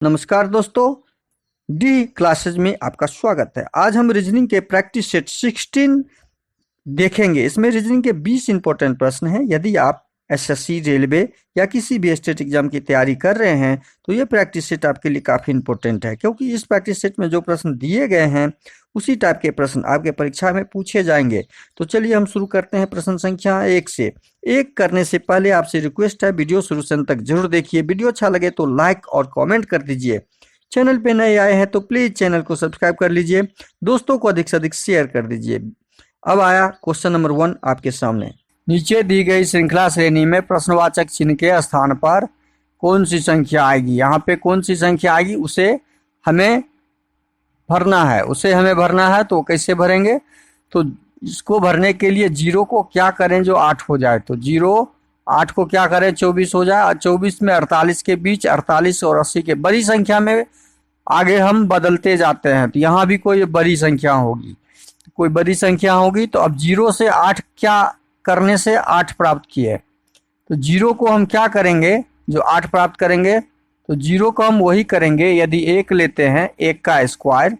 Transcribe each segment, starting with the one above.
नमस्कार दोस्तों, D classes में आपका स्वागत है। आज हम रीजनिंग के प्रैक्टिस सेट 16 देखेंगे। इसमें रीजनिंग के 20 इंपॉर्टेंट प्रश्न हैं। यदि आप एसएससी, रेलवे या किसी भी स्टेट एग्जाम की तैयारी कर रहे हैं तो ये प्रैक्टिस सेट आपके लिए काफ़ी इंपॉर्टेंट है, क्योंकि इस प्रैक्टिस सेट में जो प्रश्न दिए गए हैं उसी टाइप के प्रश्न आपके परीक्षा में पूछे जाएंगे। तो चलिए हम शुरू करते हैं प्रश्न संख्या 1 से। एक करने से पहले आपसे रिक्वेस्ट है, वीडियो शुरू से अंत तक जरूर देखिए। वीडियो अच्छा लगे तो लाइक और कमेंट कर दीजिए। चैनल पे नए आए हैं तो प्लीज चैनल को सब्सक्राइब कर लीजिए। दोस्तों को अधिक से अधिक शेयर कर दीजिए। अब आया क्वेश्चन नंबर 1 आपके सामने। नीचे दी गई श्रृंखला श्रेणी में प्रश्नवाचक चिन्ह के स्थान पर कौन सी संख्या आएगी। यहाँ पे कौन सी संख्या आएगी उसे हमें भरना है। तो कैसे भरेंगे? तो इसको भरने के लिए जीरो को क्या करें जो 8 हो जाए। तो 8 को क्या करें 24 हो जाए। 24 में 48 के बीच, 48 और 80 के बड़ी संख्या में आगे हम बदलते जाते हैं। तो यहाँ भी कोई बड़ी संख्या होगी। तो अब 0 से 8 क्या करने से 8 प्राप्त किए। तो 0 को हम क्या करेंगे जो 8 प्राप्त करेंगे। तो 0 को हम वही करेंगे, यदि 1 लेते हैं 1 का स्क्वायर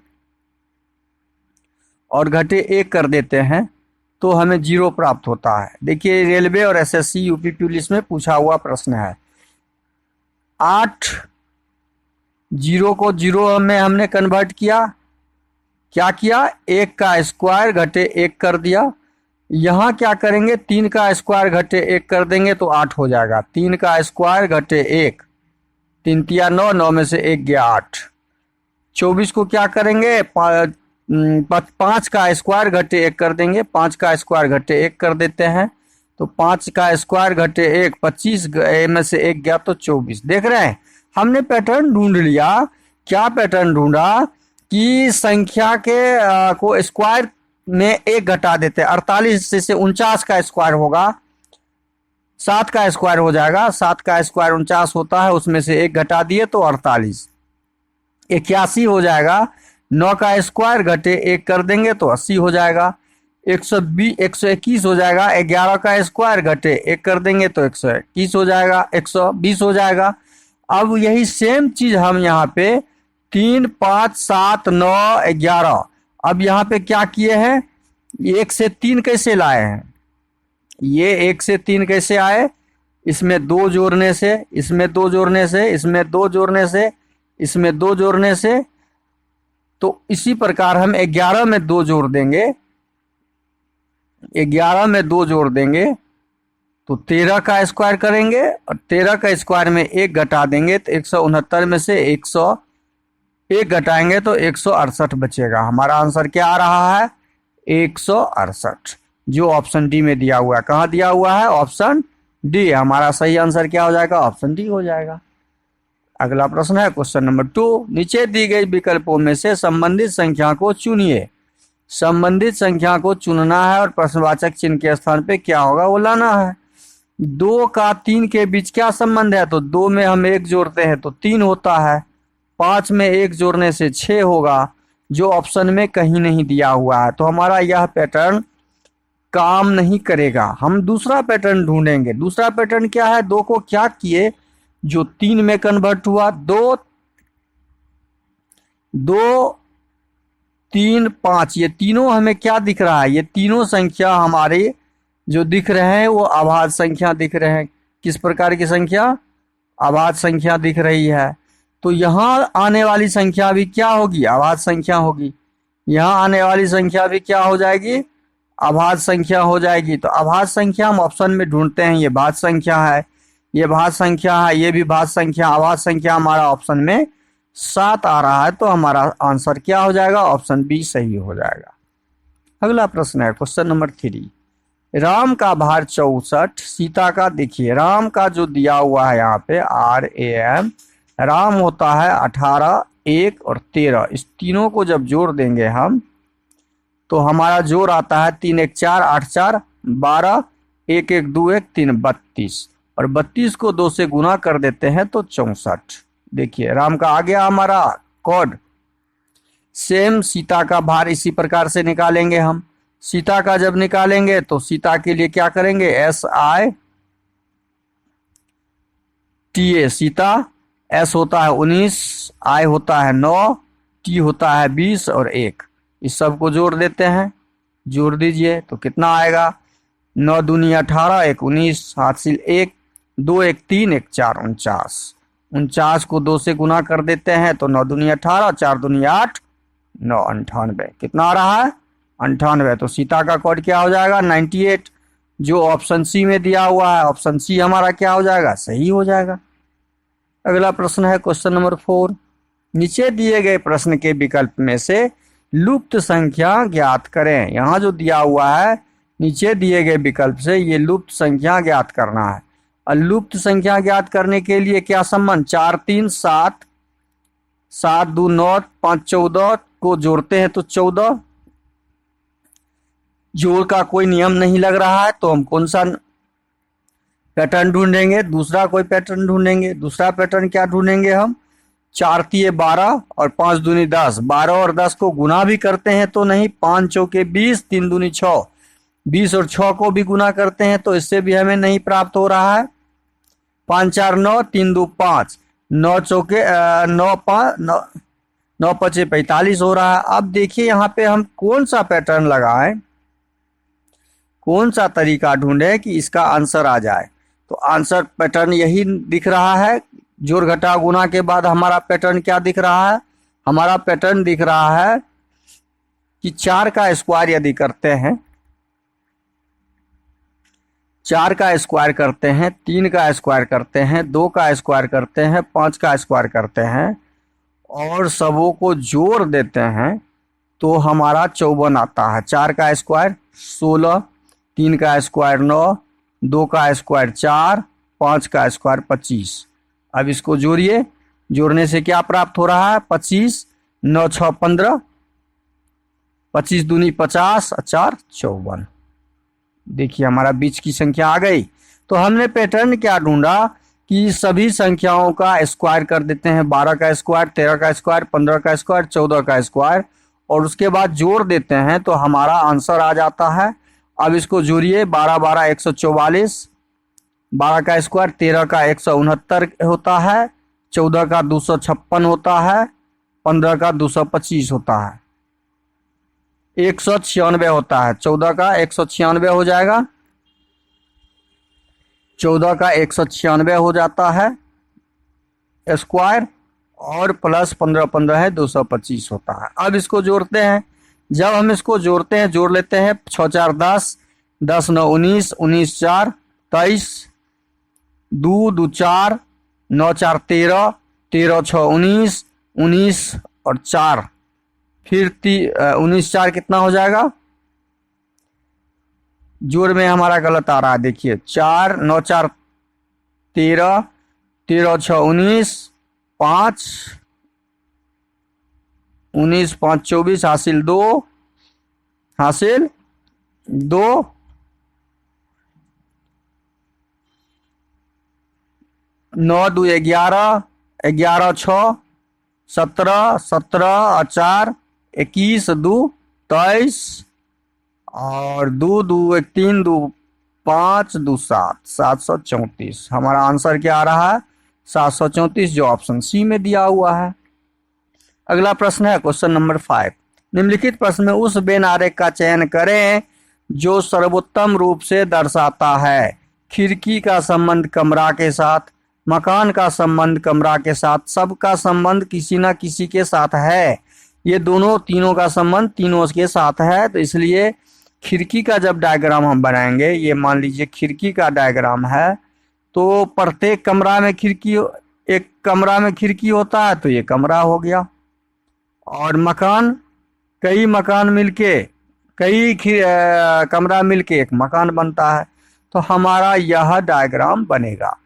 और घटे 1 कर देते हैं तो हमें 0 प्राप्त होता है। देखिए, रेलवे और एसएससी, यूपी पुलिस में पूछा हुआ प्रश्न है। 8 0 को 0 में हमने कन्वर्ट किया। क्या किया? 1 का स्क्वायर घटे 1 कर दिया। यहाँ क्या करेंगे, 3 का स्क्वायर घटे 1 कर देंगे तो 8 हो जाएगा। 3 का स्क्वायर घटे 1, 3 तिया 9, 9 में से 1 गया 8। 24 को क्या करेंगे, 5 का स्क्वायर घटे 1 कर देंगे। 5 का स्क्वायर घटे 1 कर देते हैं तो 5 का स्क्वायर घटे 1, 25 में से 1 गया तो 24। देख रहे हैं, हमने पैटर्न ढूंढ लिया। क्या पैटर्न ढूंढा कि संख्या के को स्क्वायर में 1 घटा देते हैं। 48 से 49 का स्क्वायर होगा, 7 का स्क्वायर हो जाएगा। 7 का स्क्वायर 49 होता है, उसमें से 1 घटा दिए तो 48। 81 हो जाएगा। 9 का स्क्वायर घटे 1 कर देंगे तो 80 हो जाएगा। 121 हो जाएगा। 11 का स्क्वायर घटे 1 कर देंगे तो 121 हो जाएगा, 120 हो जाएगा। अब यही सेम चीज हम यहाँ पे 3, 5, 7, 9, 11, अब यहाँ पे क्या किए हैं, 1 से 3 कैसे लाए हैं। ये 1 से 3 कैसे आए, इसमें 2 जोड़ने से, इसमें 2 जोड़ने से, इसमें 2 जोड़ने से, इसमें 2 जोड़ने से। तो इसी प्रकार हम 11 में 2 जोड़ देंगे। 11 में 2 जोड़ देंगे तो 13 का स्क्वायर करेंगे और 13 का स्क्वायर में 1 घटा देंगे तो 169 में से 101 घटाएंगे तो 168 बचेगा। हमारा आंसर क्या आ रहा है, 168, जो ऑप्शन डी में दिया हुआ है। कहाँ दिया हुआ है? Option D. हमारा सही आंसर क्या हो जाएगा? ऑप्शन डी हो जाएगा। अगला प्रश्न है क्वेश्चन नंबर 2। नीचे दी गई विकल्पों में से संबंधित संख्या को चुनिए। संबंधित संख्या को चुनना है और प्रश्नवाचक चिन्ह के स्थान पे क्या होगा वो लाना है। 2 का 3 के बीच क्या संबंध है? तो 2 में हम 1 जोड़ते हैं तो 3 होता है। 5 में 1 जोड़ने से 6 होगा, जो ऑप्शन में कहीं नहीं दिया हुआ है। तो हमारा यह पैटर्न काम नहीं करेगा। हम दूसरा पैटर्न ढूंढेंगे। दूसरा पैटर्न क्या है? 2 को क्या किए जो 3 में कन्वर्ट हुआ। 2, 3, 5, ये तीनों हमें क्या दिख रहा है? ये तीनों संख्या हमारे जो दिख रहे हैं वो अभाज्य संख्या दिख रहे हैं। किस प्रकार की संख्या? अभाज्य संख्या दिख रही है। तो यहाँ आने वाली संख्या भी क्या होगी? अभाज्य संख्या होगी। यहाँ आने वाली संख्या भी क्या हो जाएगी? अभाज्य संख्या हो जाएगी। तो अभाज्य संख्या हम ऑप्शन में ढूंढते हैं। ये भाज्य संख्या है, ये भाज्य संख्या है, ये भी भाज्य संख्या। अभाज्य संख्या हमारा ऑप्शन में 7 आ रहा है, तो हमारा आंसर क्या हो जाएगा? ऑप्शन बी सही हो जाएगा। अगला प्रश्न है क्वेश्चन नंबर 3। राम का भार 64, सीता का, देखिए राम का जो दिया हुआ है यहाँ पे RAM, राम होता है 18, 1 और 13। इस तीनों को जब जोड़ देंगे हम तो हमारा जोड़ आता है 3 1 4, 8 4 12, 1 1 2 1 3 32, और 32 को 2 से गुना कर देते हैं तो 64। देखिए राम का आ गया हमारा कोड। सेम सीता का भार इसी प्रकार से निकालेंगे हम। सीता का जब निकालेंगे तो सीता के लिए क्या करेंगे, SITA सीता, एस होता है 19, आई होता है 9, टी होता है 20 और 1। इस सब को जोड़ देते हैं, जोड़ दीजिए तो कितना आएगा, 9 दूनी 18, 1 19, हासिल 1, 2 1 3, 1 4, 49। 49 को 2 से गुना कर देते हैं तो 9 दूनी 18, 4 दूनी 8, 9 98। कितना आ रहा है, 98। तो सीता का कोड क्या हो जाएगा, 98, जो ऑप्शन सी में दिया हुआ है। ऑप्शन सी हमारा क्या हो जाएगा, सही हो जाएगा। अगला प्रश्न है क्वेश्चन नंबर 4। नीचे दिए गए प्रश्न के विकल्प में से लुप्त संख्या ज्ञात करें। यहाँ जो दिया हुआ है नीचे दिए गए विकल्प से ये लुप्त संख्या ज्ञात करना है। और लुप्त संख्या ज्ञात करने के लिए क्या संबंध, 4 3 7, 7 2 9, 5 14 को जोड़ते हैं तो 14। जोड़ का कोई नियम नहीं लग रहा है तो हम कौन सा पैटर्न ढूंढेंगे, दूसरा कोई पैटर्न ढूंढेंगे। दूसरा पैटर्न क्या ढूंढेंगे हम, 4 तिये 12 और 5 दूनी 10। 12 और 10 को गुना भी करते हैं तो नहीं, 5 चौके 20, 3 दूनी 6, 20 और 6 को भी गुना करते हैं तो इससे भी हमें नहीं प्राप्त हो रहा है। 5 4 9, 3 2 5, 9 चौके 9 5 9, 9 5 45 हो रहा है। अब देखिए यहाँ पे हम कौन सा पैटर्न लगाएं, कौन सा तरीका ढूंढे कि इसका आंसर आ जाए। तो आंसर पैटर्न यही दिख रहा है, जोड़ घटा गुना के बाद हमारा पैटर्न क्या दिख रहा है, हमारा पैटर्न दिख रहा है कि 4 का स्क्वायर यदि करते हैं, 4 का स्क्वायर करते हैं, 3 का स्क्वायर करते हैं, 2 का स्क्वायर करते हैं, 5 का स्क्वायर करते हैं और सबों को जोड़ देते हैं तो हमारा 54 आता है। 4 का स्क्वायर 16, 3 का स्क्वायर 9, 2 का स्क्वायर 4, 5 का स्क्वायर 25। अब इसको जोड़िए, जोड़ने से क्या प्राप्त हो रहा है, 25, 9 6 15, 25 दूनी 50, 4 54। देखिए हमारा बीच की संख्या आ गई। तो हमने पैटर्न क्या ढूंढा कि सभी संख्याओं का स्क्वायर कर देते हैं, 12 का स्क्वायर, 13 का स्क्वायर, 15 का स्क्वायर, 14 का स्क्वायर और उसके बाद जोड़ देते हैं तो हमारा आंसर आ जाता है। अब इसको जोड़िए, 12 12 144, 12 का स्क्वायर 13 का 169 होता है, 14 का 256 होता है, 15 का 225 होता है, 196 होता है। 14 का 196 हो जाएगा, 14 का 196 हो जाता है स्क्वायर और प्लस 15 15 है 225 होता है। अब इसको जोड़ते हैं, जब हम इसको जोड़ते हैं जोड़ लेते हैं, 6 4 10, 10 9 19, 19 4 23, 2 2 4, 9 4 13, 13 6 19, 19 और 4 फिर 19 4 कितना हो जाएगा, जोड़ में हमारा गलत आ रहा है। देखिए 4 9 4 13, 13 6 19, 5 19 5 24, हासिल 2, हासिल 2, 9 2 11, 11 6 17, 17 और 4 21, 2 23 और 2 2 1 3 2 5 2 7, 734। हमारा आंसर क्या आ रहा है, 734, जो ऑप्शन सी में दिया हुआ है। अगला प्रश्न है क्वेश्चन नंबर 5। निम्नलिखित प्रश्न में उस वेन आरेख का चयन करें जो सर्वोत्तम रूप से दर्शाता है खिड़की का संबंध कमरा के साथ, मकान का संबंध कमरा के साथ, सबका संबंध किसी न किसी के साथ है। ये दोनों तीनों का संबंध तीनों के साथ है। तो इसलिए खिड़की का जब डायग्राम हम बनाएंगे, ये मान लीजिए खिड़की का डायग्राम है, तो प्रत्येक कमरा में खिड़की, एक कमरा में खिड़की होता है तो ये कमरा हो गया, और मकान, कई मकान मिलके, कई कमरा मिलके एक मकान बनता है। तो हमारा यह डायग्राम बनेगा,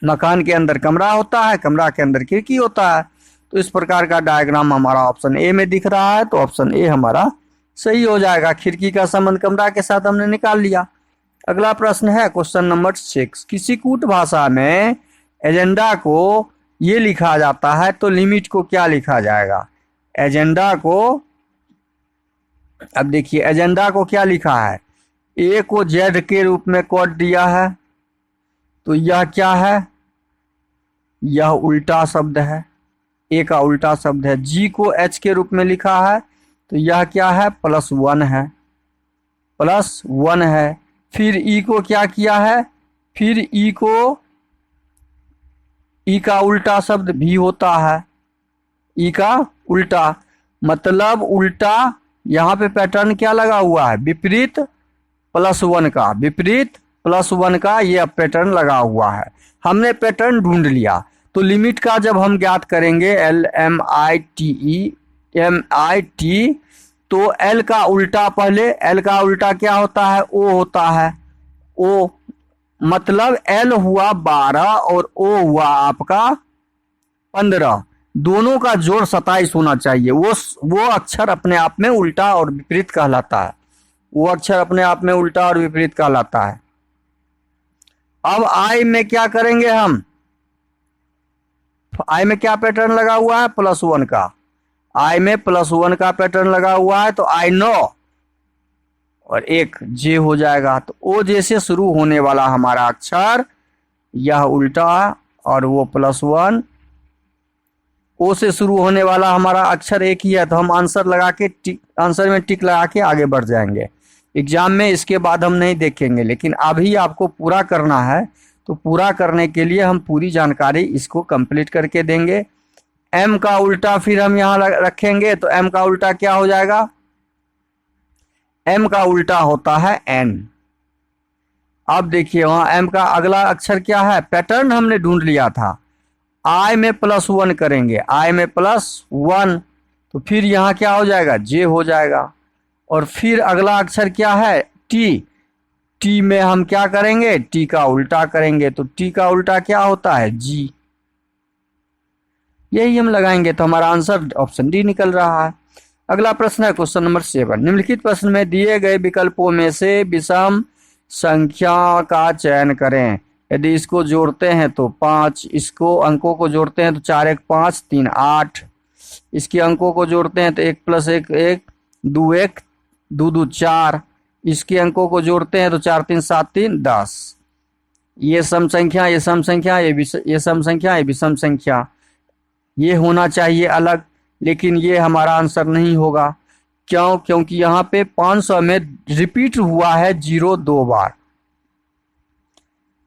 मकान के अंदर कमरा होता है, कमरा के अंदर खिड़की होता है। तो इस प्रकार का डायग्राम हमारा ऑप्शन ए में दिख रहा है, तो ऑप्शन ए हमारा सही हो जाएगा। खिड़की का संबंध कमरा के साथ हमने निकाल लिया। अगला प्रश्न है क्वेश्चन नंबर 6। किसी कूट भाषा में एजेंडा को ये लिखा जाता है तो लिमिट को क्या लिखा जाएगा, एजेंडा को, अब देखिए एजेंडा को क्या लिखा है, ए को जेड के रूप में कोड दिया है, तो यह क्या है, यह उल्टा शब्द है, ए का उल्टा शब्द है। जी को एच के रूप में लिखा है तो यह क्या है, +1 है, +1 है। फिर ई को क्या किया है, फिर ई को, ई का उल्टा शब्द भी होता है, ई का उल्टा, मतलब उल्टा। यहाँ पे पैटर्न क्या लगा हुआ है, विपरीत +1 का, विपरीत +1 का ये पैटर्न लगा हुआ है। हमने पैटर्न ढूंढ लिया तो लिमिट का जब हम ज्ञात करेंगे LMIT, तो L का उल्टा, पहले L का उल्टा क्या होता है, O होता है, O, मतलब L हुआ 12 और O हुआ आपका 15, दोनों का जोड़ 27 होना चाहिए। वो अक्षर अपने आप में उल्टा और विपरीत कहलाता है, वो अक्षर अपने आप में उल्टा और विपरीत कहलाता है। अब I में क्या करेंगे हम, I में क्या पैटर्न लगा हुआ है, +1 का, I में +1 का पैटर्न लगा हुआ है तो I नो और एक जे हो जाएगा। तो ओ जे से शुरू होने वाला हमारा अक्षर यह उल्टा और वो +1, ओ से शुरू होने वाला हमारा अक्षर एक ही है तो हम आंसर लगा के आंसर में टिक लगा के आगे बढ़ जाएंगे। एग्जाम में इसके बाद हम नहीं देखेंगे, लेकिन अभी आपको पूरा करना है तो पूरा करने के लिए हम पूरी जानकारी इसको कंप्लीट करके देंगे। एम का उल्टा फिर हम यहाँ रखेंगे तो एम का उल्टा क्या हो जाएगा, एम का उल्टा होता है एन। अब देखिए वहां एम का अगला अक्षर क्या है, पैटर्न हमने ढूंढ लिया था, आई में +1 करेंगे, आई में +1 तो फिर यहाँ क्या हो जाएगा, जे हो जाएगा। और फिर अगला अक्षर क्या है, टी, टी में हम क्या करेंगे, टी का उल्टा करेंगे तो टी का उल्टा क्या होता है, जी। यही हम लगाएंगे तो हमारा आंसर ऑप्शन डी निकल रहा है। अगला प्रश्न है क्वेश्चन नंबर 7। निम्नलिखित प्रश्न में दिए गए विकल्पों में से विषम संख्या का चयन करें। यदि इसको जोड़ते हैं तो 5, इसको अंकों को जोड़ते हैं तो 4 1 5 3 8, इसके अंकों को जोड़ते हैं तो 1 + 1 1, 2 1 2 2 4, इसके अंकों को जोड़ते हैं तो 4 3 7 3 10। ये सम संख्या, ये सम संख्या, ये सम संख्या, ये विषम संख्या, ये होना चाहिए अलग, लेकिन ये हमारा आंसर नहीं होगा। क्यों, क्योंकि यहाँ पे 500 में रिपीट हुआ है 0 2 बार,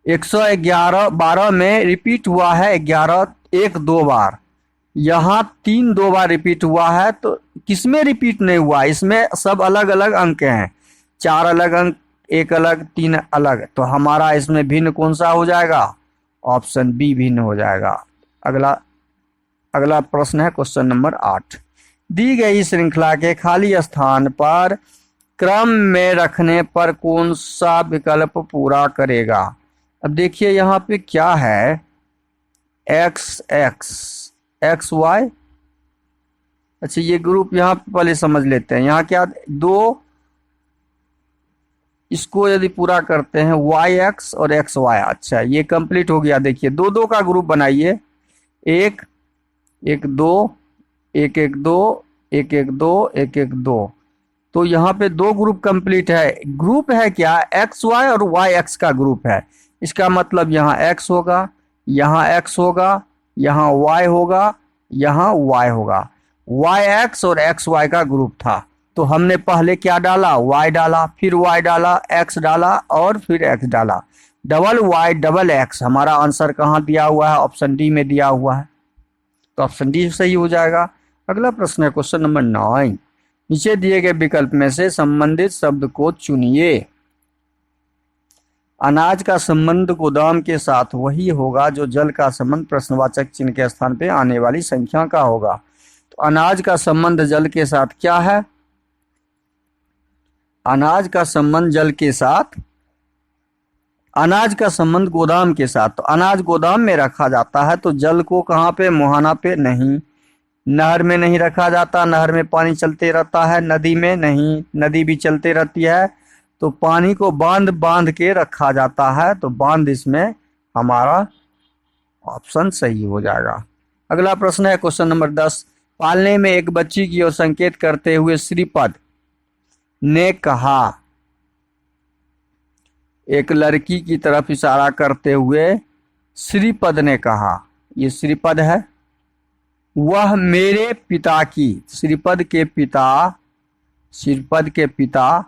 111 12 में रिपीट हुआ है 11 1 2 बार, यहाँ 3 2 बार रिपीट हुआ है। तो किसमें रिपीट नहीं हुआ, इसमें सब अलग अलग अंक हैं, 4 अलग अंक, 1 अलग, 3 अलग, तो हमारा इसमें भिन्न कौन सा हो जाएगा, ऑप्शन बी भिन्न हो जाएगा। अगला प्रश्न है क्वेश्चन नंबर 8। दी गई श्रृंखला के खाली स्थान पर क्रम में रखने पर कौन सा विकल्प पूरा करेगा। अब देखिए यहाँ पे क्या है, x x x y, अच्छा ये ग्रुप यहाँ पे पहले समझ लेते हैं। यहाँ क्या, 2, इसको यदि पूरा करते हैं yx और xy, अच्छा ये कंप्लीट हो गया। देखिए 2 2 का ग्रुप बनाइए, 1 1 2 1 1 2 1 1 2 1 1 2, तो यहाँ पे 2 ग्रुप कंप्लीट है। ग्रुप है क्या, एक्स वाई और वाई एक्स का ग्रुप है। इसका मतलब यहाँ x होगा, यहाँ x होगा, यहाँ y होगा, यहाँ y होगा। yx और xy का ग्रुप था तो हमने पहले क्या डाला, y डाला, फिर y डाला, x डाला और फिर x डाला, डबल y डबल x। हमारा आंसर कहाँ दिया हुआ है, ऑप्शन डी में दिया हुआ है, तो ऑप्शन डी सही हो जाएगा। अगला प्रश्न है क्वेश्चन नंबर 9। नीचे दिए गए विकल्प में से संबंधित शब्द को चुनिए। अनाज का संबंध गोदाम के साथ वही होगा जो जल का संबंध प्रश्नवाचक चिन्ह के स्थान पे आने वाली संख्या का होगा। तो अनाज का संबंध जल के साथ क्या है, अनाज का संबंध जल के साथ, अनाज का संबंध गोदाम के साथ। तो अनाज गोदाम में रखा जाता है तो जल को कहाँ पे, मुहाना पे नहीं, नहर में नहीं रखा जाता, नहर में पानी चलते रहता है, नदी में नहीं, नदी भी चलती रहती है, तो पानी को बांध बांध के रखा जाता है, तो बांध इसमें हमारा ऑप्शन सही हो जाएगा। अगला प्रश्न है क्वेश्चन नंबर 10। पालने में एक बच्ची की ओर संकेत करते हुए श्रीपद ने कहा, एक लड़की की तरफ इशारा करते हुए श्रीपद ने कहा, ये श्रीपद है। वह मेरे पिता की, श्रीपद के पिता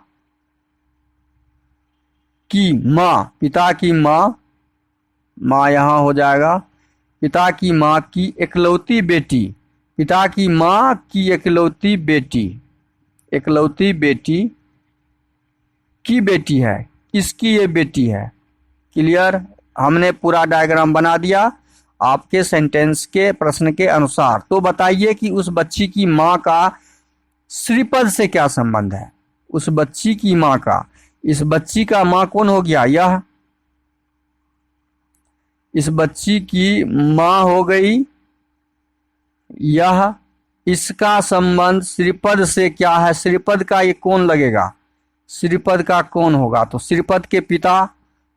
की माँ, पिता की माँ, माँ यहाँ हो जाएगा, पिता की माँ की इकलौती बेटी, पिता की माँ की इकलौती बेटी की बेटी है। किसकी ये बेटी है? क्लियर? हमने पूरा डायग्राम बना दिया आपके सेंटेंस के प्रश्न के अनुसार। तो बताइए कि उस बच्ची की माँ का श्रीपद से क्या संबंध है? उस बच्ची की माँ का, इस बच्ची का माँ कौन हो गया? यह, इस बच्ची की माँ हो गई यह। इसका संबंध श्रीपद से क्या है? श्रीपद का ये कौन लगेगा? श्रीपद का कौन होगा? तो श्रीपद के पिता,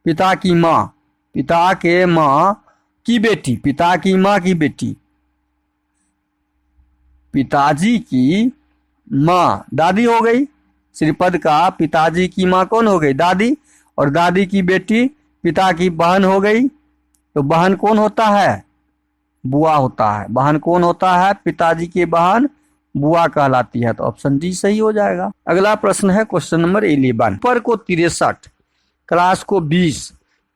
पिता की माँ, पिता के माँ की बेटी, पिता की माँ की बेटी, पिताजी की माँ दादी हो गई। श्रीपद का पिताजी की माँ कौन हो गई? दादी। और दादी की बेटी पिता की बहन हो गई। तो बहन कौन होता है? बुआ होता है। बहन कौन होता है? पिताजी की बहन बुआ कहलाती है। तो ऑप्शन डी सही हो जाएगा। अगला प्रश्न है क्वेश्चन नंबर 11। सुपर को 63, क्लास को 20,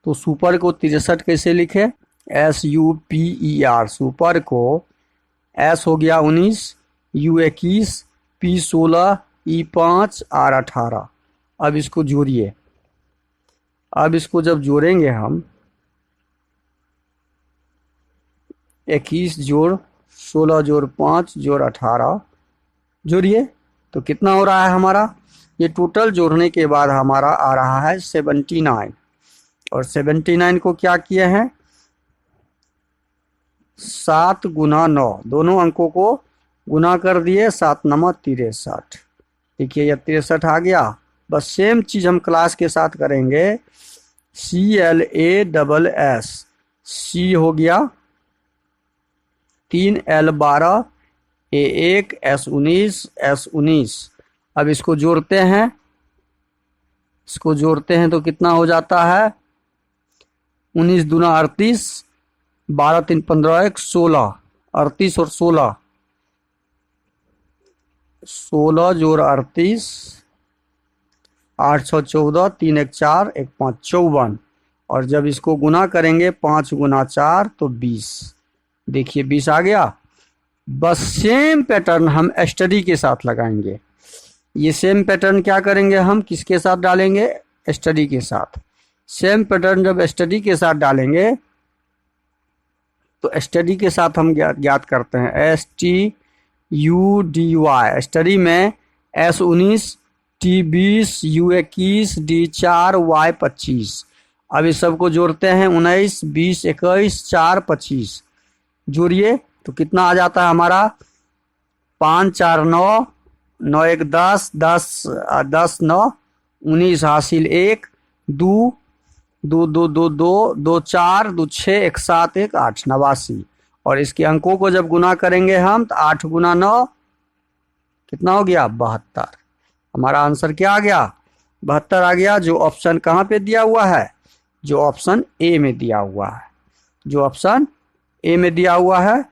तो सुपर को 63 कैसे लिखे? SUPER। सुपर को S हो गया 19, U 21, P 16, E 5, R 18। अब इसको जोड़िए। अब इसको जब जोड़ेंगे हम, 21 जोड़ 16 जोड़ 5 जोड़ 18 जोड़िए, तो कितना हो रहा है हमारा? ये टोटल जोड़ने के बाद हमारा आ रहा है 79। और 79 को क्या किए हैं? 7 गुना 9, दोनों अंकों को गुना कर दिए, 7 9 63। देखिए ये 63 आ गया। बस सेम चीज हम क्लास के साथ करेंगे। CLASS, C हो गया 3, L 12, A 1, S 19, S 19। अब इसको जोड़ते हैं, इसको जोड़ते हैं तो कितना हो जाता है? 19 दूना 38, 12 3 15 1 16, 38 और 16, 16 जोड़ 38, 8 6 14, 3 1 4, 1 5 54। और जब इसको गुना करेंगे 5 गुना 4 तो 20। देखिए 20 आ गया। बस सेम पैटर्न हम स्टडी के साथ लगाएंगे। ये सेम पैटर्न क्या करेंगे हम? किसके साथ डालेंगे? स्टडी के साथ। सेम पैटर्न जब स्टडी के साथ डालेंगे तो स्टडी के साथ हम ज्ञात करते हैं STUDY। स्टडी में S 19, T 20, U 21, D 4, Y 25। अब इस सबको जोड़ते हैं, 19 20 21 4 25। जोड़िए तो कितना आ जाता है हमारा? 5 4 9, 9 1 10, 10 10 9 19 हासिल 1, 2 2 2 2 2 2 4 2 6 1 7 1 8, 89। और इसके अंकों को जब गुना करेंगे हम तो 8 गुना 9 कितना हो गया? 72। हमारा आंसर क्या आ गया? 72 आ गया। जो ऑप्शन कहाँ पे दिया हुआ है? जो ऑप्शन ए में दिया हुआ है। जो ऑप्शन ए में दिया हुआ है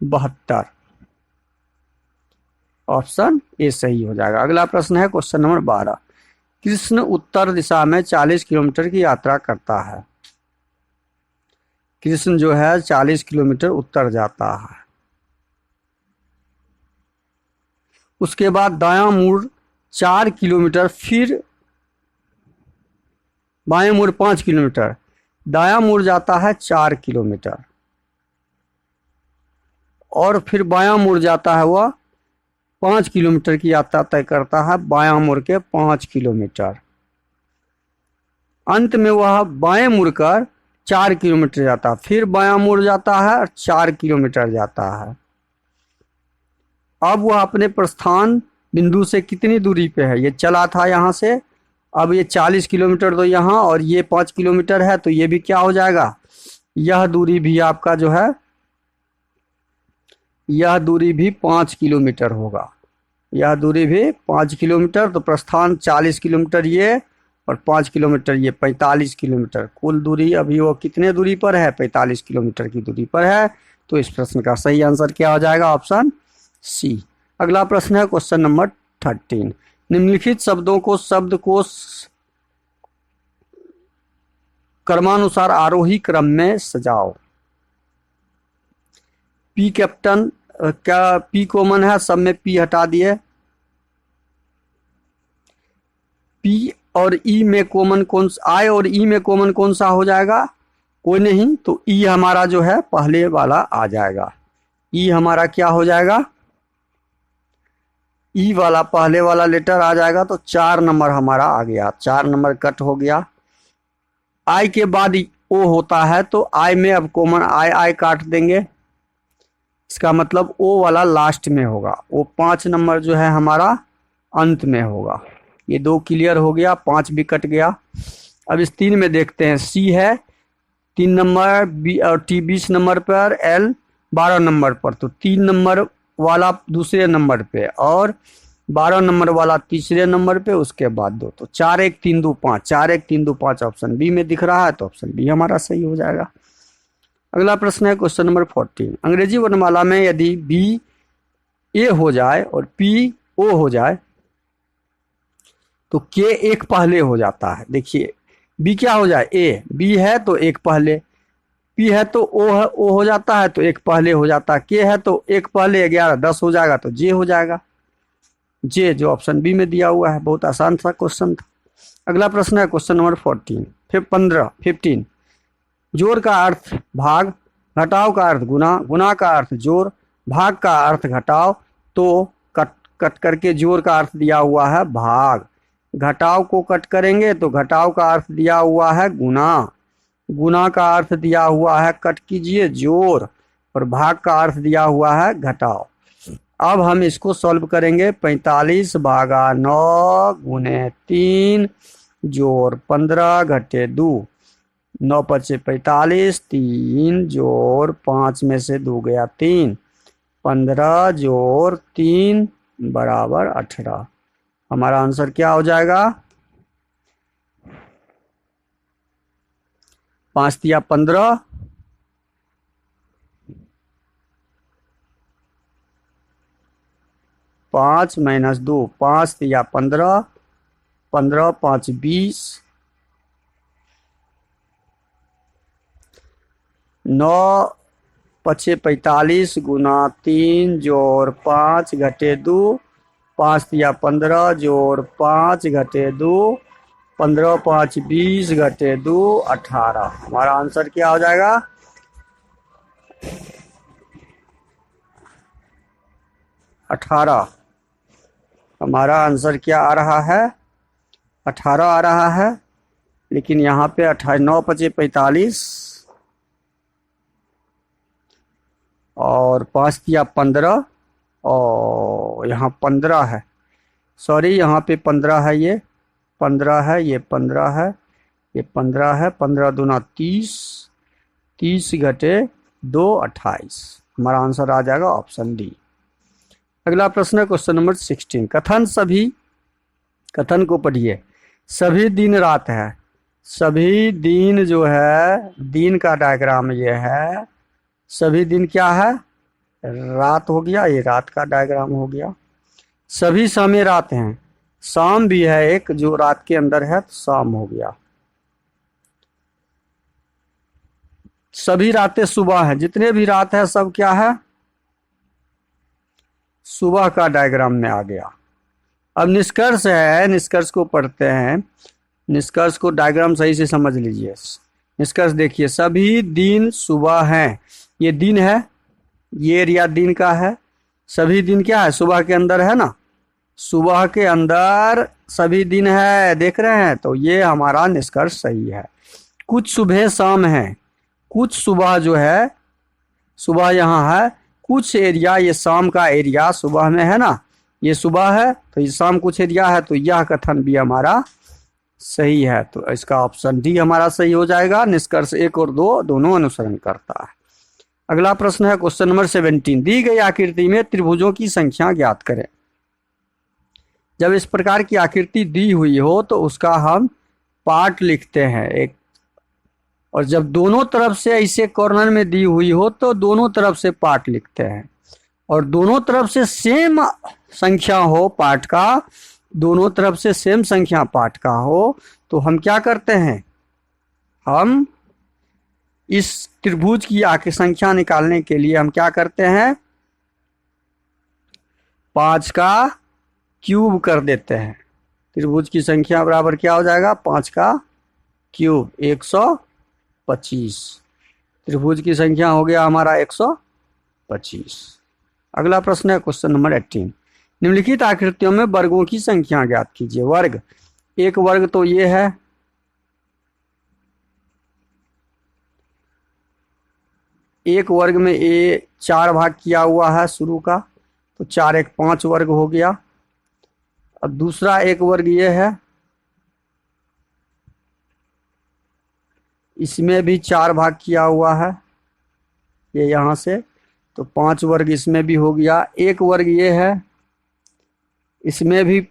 72, ऑप्शन ए सही हो जाएगा। अगला प्रश्न है क्वेश्चन नंबर 12। कृष्ण उत्तर दिशा में 40 किलोमीटर की यात्रा करता है। कृष्ण जो है 40 किलोमीटर उत्तर जाता है। उसके बाद दायां मुड़ 4 किलोमीटर, फिर बाएं मुड़ 5 किलोमीटर, दायां मुड़ जाता है 4 किलोमीटर और फिर बायां मुड़ जाता है वह 5 किलोमीटर की यात्रा तय करता है। बायां मुड़ के 5 किलोमीटर, अंत में वह बाएं मुड़कर 4 किलोमीटर जाता है, फिर बायां मुड़ जाता है और 4 किलोमीटर जाता है। अब वह अपने प्रस्थान बिंदु से कितनी दूरी पे है? ये चला था यहाँ से, अब ये 40 किलोमीटर तो यहाँ और ये 5 किलोमीटर है, तो ये भी क्या हो जाएगा? यह दूरी भी आपका जो है, यह दूरी भी 5 किलोमीटर होगा। यह दूरी भी 5 किलोमीटर, तो प्रस्थान 40 किलोमीटर ये और 5 किलोमीटर, ये 45 किलोमीटर। कुल दूरी अभी वो कितने दूरी पर है? 45 किलोमीटर की दूरी पर है। तो इस प्रश्न का सही आंसर क्या हो जाएगा? Option C. अगला प्रश्न है क्वेश्चन नंबर 13। निम्नलिखित शब्दों को शब्दकोश क्रमानुसार आरोही क्रम में सजाओ। पी कैप्टन, क्या पी कॉमन है? सब में पी हटा दिए। पी और ई में कॉमन कौन, आई और ई में कॉमन कौन सा हो जाएगा? कोई नहीं। तो ई हमारा जो है पहले वाला आ जाएगा। ई हमारा क्या हो जाएगा? ई वाला पहले वाला लेटर आ जाएगा। तो 4 नंबर हमारा आ गया, 4 नंबर कट हो गया। आई के बाद ओ होता है, तो आई में अब कॉमन आई आई काट देंगे। इसका मतलब ओ वाला लास्ट में होगा। वो 5 नंबर जो है हमारा अंत में होगा। ये 2 क्लियर हो गया, 5 भी कट गया। अब इस 3 में देखते हैं। सी है 3 नंबर, बी और टी 20 नंबर पर, एल 12 नंबर पर। तो 3 नंबर वाला दूसरे नंबर पे और 12 नंबर वाला तीसरे नंबर पे, उसके बाद 2। तो 4 1 3 2 5, 4 1 3 2 5 ऑप्शन बी में दिख रहा है। तो ऑप्शन बी हमारा सही हो जाएगा। अगला प्रश्न है क्वेश्चन नंबर 14। अंग्रेजी वर्णमाला में यदि बी ए हो जाए और पी ओ हो जाए तो के एक पहले हो जाता है। देखिए बी क्या हो जाए? ए। बी है तो एक पहले, पी है तो ओ हो जाता है, तो एक पहले हो जाता है। के है तो एक पहले 11 10 हो जाएगा, तो जे हो जाएगा। जे जो ऑप्शन बी में दिया हुआ है। बहुत आसान सा क्वेश्चन था। अगला प्रश्न है क्वेश्चन नंबर 14 फिर 15। जोड़ का अर्थ भाग, घटाव का अर्थ गुना, गुना का अर्थ जोड़, भाग का अर्थ घटाव। तो कट करके जोड़ का अर्थ दिया हुआ है भाग। घटाव को कट करेंगे तो घटाव का अर्थ दिया हुआ है गुना, गुना का अर्थ दिया हुआ है कट कीजिए जोड़, और भाग का अर्थ दिया हुआ है घटाव। अब हम इसको सॉल्व करेंगे। 45 भागा 9 गुने 3 जोड़ 15 घटे 2, 9 पचे 45, 3 जोड़ 5 में से 2 गया 3, 15 जोड़ 3 बराबर 18। हमारा आंसर क्या हो जाएगा? 5 तिया 15, 5 माइनस 2, 5 तिया 15, 15 5 20, 9 पचे 45 गुना 3 जोड़ 5 घटे 2, 5 तिया 15 जोड़ 5 घटे 2, 15 5 20 घटे 2 18। हमारा आंसर क्या हो जाएगा? 18। हमारा आंसर क्या आ रहा है? 18 आ रहा है। लेकिन यहाँ पे 28, 9 पचे 45 और 5 तिया 15 और यहाँ 15 है। सॉरी, यहाँ पे 15 है, ये 15 है, ये 15 है, ये 15 है। 15 दूना 30, 30 घटे 2 28। हमारा आंसर आ जाएगा ऑप्शन डी। अगला प्रश्न है क्वेश्चन नंबर 16। कथन को पढ़िए। सभी दिन रात है। सभी दिन जो है, दिन का डायग्राम ये है। सभी दिन क्या है? रात हो गया, ये रात का डायग्राम हो गया। सभी समय रात हैं। शाम भी है एक जो रात के अंदर है, तो शाम हो गया। सभी रातें सुबह हैं। जितने भी रात है सब क्या है? सुबह का डायग्राम में आ गया। अब निष्कर्ष है, निष्कर्ष को पढ़ते हैं। निष्कर्ष को डायग्राम सही से समझ लीजिए। निष्कर्ष देखिए, सभी दिन सुबह हैं। ये दिन है, ये एरिया दिन का है। सभी दिन क्या है? सुबह के अंदर है ना, सुबह के अंदर सभी दिन है, देख रहे हैं। तो ये हमारा निष्कर्ष सही है। कुछ सुबह शाम है। कुछ सुबह जो है, सुबह यहाँ है, कुछ एरिया ये शाम का एरिया सुबह में है ना, ये सुबह है तो ये शाम कुछ एरिया है। तो यह कथन भी हमारा सही है। तो इसका ऑप्शन डी हमारा सही हो जाएगा। निष्कर्ष 1 और 2 दोनों अनुसरण करता है। अगला प्रश्न है क्वेश्चन नंबर 17। दी गई आकृति में त्रिभुजों की संख्या ज्ञात करें। जब इस प्रकार की आकृति दी हुई हो तो उसका हम पार्ट लिखते हैं एक, और जब दोनों तरफ से ऐसे कॉर्नर में दी हुई हो तो दोनों तरफ से पार्ट लिखते हैं, और दोनों तरफ से सेम संख्या हो पार्ट का, दोनों तरफ से सेम संख्या पार्ट का हो, तो हम क्या करते हैं, हम इस त्रिभुज की आखिरी संख्या निकालने के लिए हम क्या करते हैं, 5 का क्यूब कर देते हैं। त्रिभुज की संख्या बराबर क्या हो जाएगा, 5 का क्यूब 125। त्रिभुज की संख्या हो गया हमारा 125। अगला प्रश्न है क्वेश्चन नंबर 18। निम्नलिखित आकृतियों में वर्गों की संख्या ज्ञात कीजिए। वर्ग, एक वर्ग तो ये है, एक वर्ग में ये 4 भाग किया हुआ है शुरू का, तो 4 1 5 वर्ग हो गया। अब दूसरा एक वर्ग ये है, इसमें भी 4 भाग किया हुआ है, ये यहाँ से, तो 5 वर्ग इसमें भी हो गया। एक वर्ग ये है, इसमें भी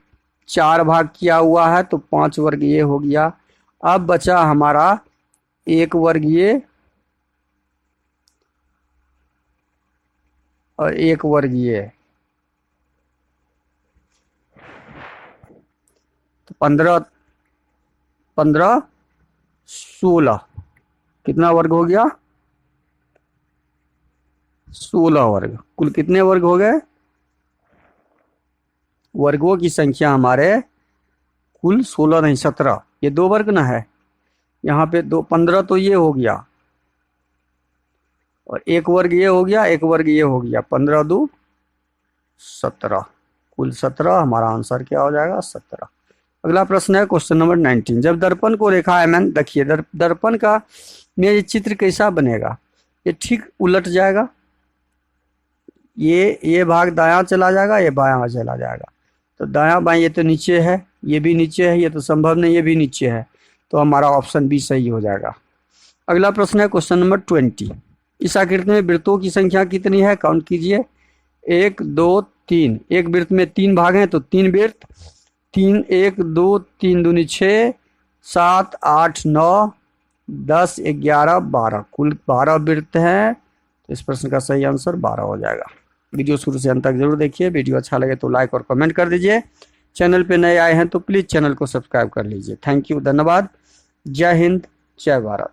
4 भाग किया हुआ है, तो 5 वर्ग ये हो गया। अब बचा हमारा एक वर्ग ये और एक वर्ग ये, तो 15 15 16, कितना वर्ग हो गया, 16 वर्ग। कुल कितने वर्ग हो गए, वर्गों की संख्या हमारे कुल 16 नहीं 17, ये 2 वर्ग ना है, यहाँ पे 2 15 तो ये हो गया, और एक वर्ग ये हो गया, एक वर्ग ये हो गया, 15 2 17, कुल 17। हमारा आंसर क्या हो जाएगा, 17। अगला प्रश्न है क्वेश्चन नंबर 19। जब दर्पण को रेखा एमएन, देखिए दर्पण का में ये चित्र कैसा बनेगा, ये ठीक उलट जाएगा, ये भाग दायां चला जाएगा, ये बायां चला जाएगा, तो दायां बाएं ये तो नीचे है, ये भी नीचे है, ये तो संभव नहीं, ये भी नीचे है, तो हमारा ऑप्शन बी सही हो जाएगा। अगला प्रश्न है क्वेश्चन नंबर 20। इस आकृति में वृत्तों की संख्या कितनी है, काउंट कीजिए। 1 2 3, एक वृत्त में 3 भाग हैं, तो 3 वृत्त, 3 1 2 3 दूनी 6 7 8 9 10 11 12, कुल 12 वृत्त हैं, तो इस प्रश्न का सही आंसर 12 हो जाएगा। वीडियो शुरू से अंत तक जरूर देखिए। वीडियो अच्छा लगे तो लाइक और कमेंट कर दीजिए। चैनल पे नए आए हैं तो प्लीज़ चैनल को सब्सक्राइब कर लीजिए। थैंक यू, धन्यवाद। जय हिंद, जय भारत।